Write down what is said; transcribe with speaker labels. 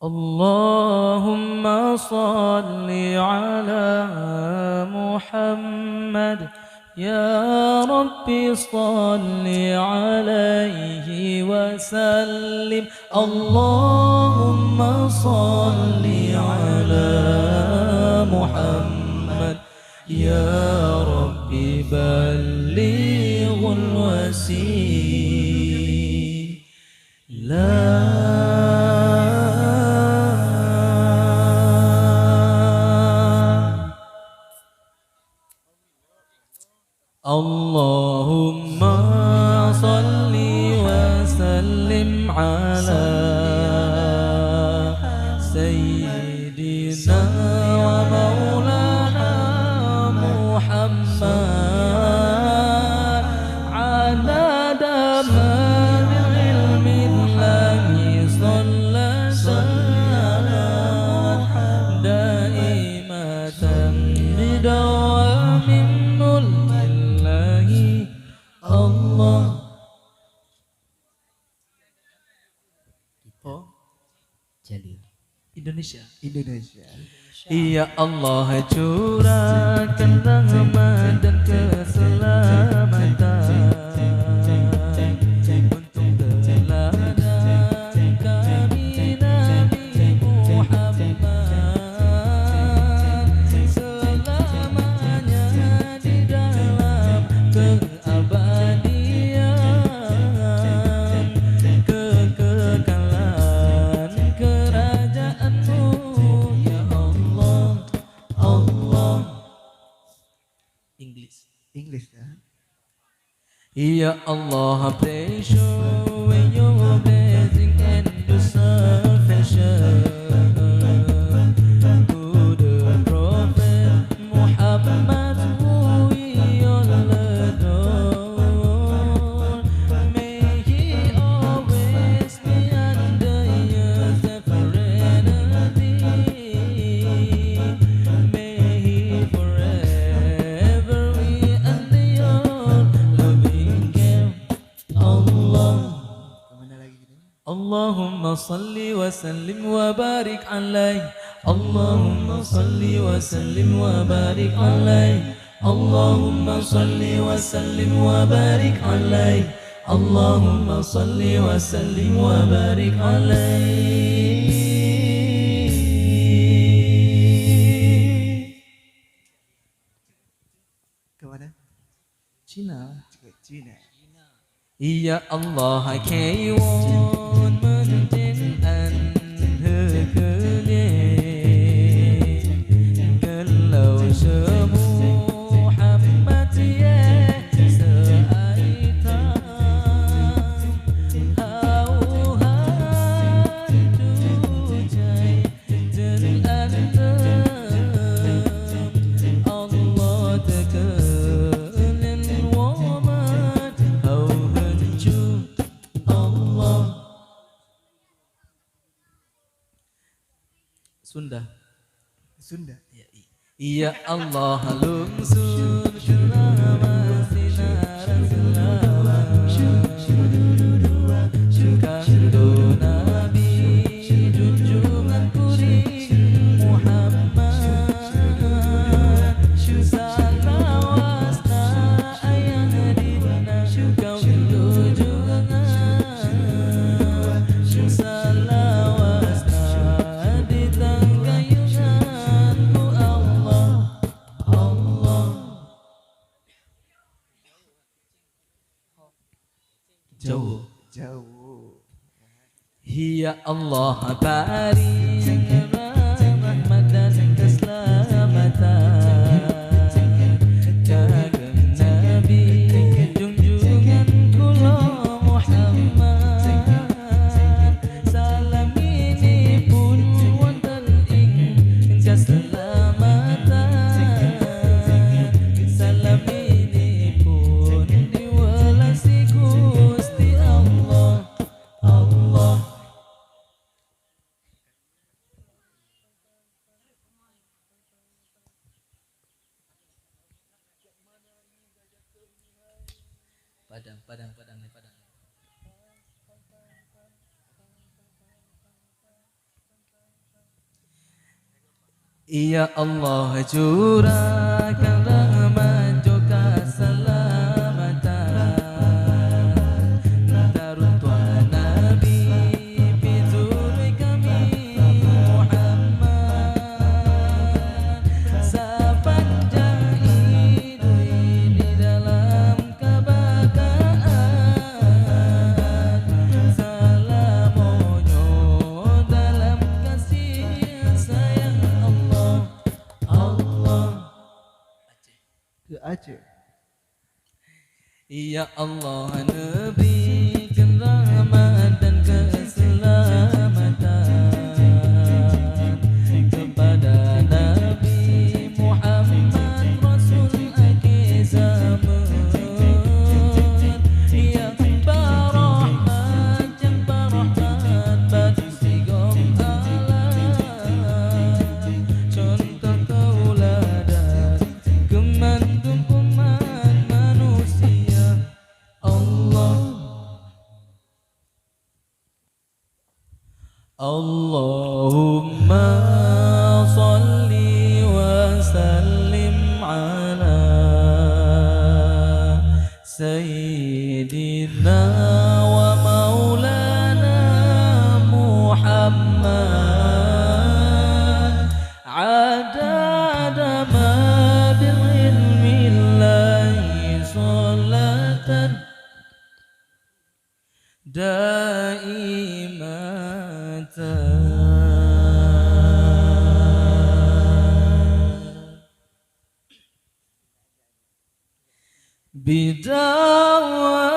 Speaker 1: اللهم صل على محمد يا ربي صل عليه وسلم اللهم صل على محمد يا ربي بلغ اللهم صل وسلم على سيدنا ومولانا محمد عدد ما بعلم الله صلى دائمة بدوام ملك الله الله.
Speaker 2: Jalil
Speaker 1: Indonesia.
Speaker 3: Indonesia.
Speaker 1: Ya Allah curahkan rahmat dan keselamatan untuk teladan kami Nabi Muhammad selamanya di dalam keabadian kekekalan kerajaanmu ya Allah Allah.
Speaker 3: English ya.
Speaker 1: Ya Allah, please show your blessing and do salvation to the Prophet Muhammad who we all adore. May he always be under your serenity. May he forever be under your loving care. Allah.
Speaker 3: Kemana lagi kita?
Speaker 1: Allahumma salli wa sallim wa barik alaih. Allahumma salli wa sallim wa barik alaih. Allahumma salli wa sallim wa barik alaih. Allahumma salli wa sallim wa barik alaih.
Speaker 3: Kemana?
Speaker 1: Cina.
Speaker 3: Cina.
Speaker 1: Ya Allah kewan menjengan hekelih kalau semuhammad ya seaitan auhan dujai dan Allah tekelin waman Allah. Sunda.
Speaker 3: Sunda.
Speaker 1: Ya Allah lungsur rahmat sinar selamat kandung Nabi junjungan kuring Muhammad salawasna ayang dina kau junjungan salawasna di tanggayunganku Allah Allah. Jauh. Ya Allah barik rahmat dan keselamatan jagat Nabi junjungan kula Muhammad salam ini pun wonten ing keselamatan salam ini pun diwelasi Gusti Allah Allah. Padang. Ya Allah curahkan rahmat juga keselamatan Darut Tuhan Nabi Bizuri kami Muhammad Sepanjang hidup di dalam kebahagiaan Selamonyo dalam kasih sayang Allah
Speaker 3: Ke Aceh.
Speaker 1: Ya Allah berikan rahmat dan keselamatan kepada Nabi Muhammad Rasul akhir zaman yang berrahmat bagi segala alam contoh tauladan kemandung umat manusia Allahumma salli wa sallim ala Sayyidina wa maulana Muhammad adada ma bi'ilmillahi salatan daimatan bidawah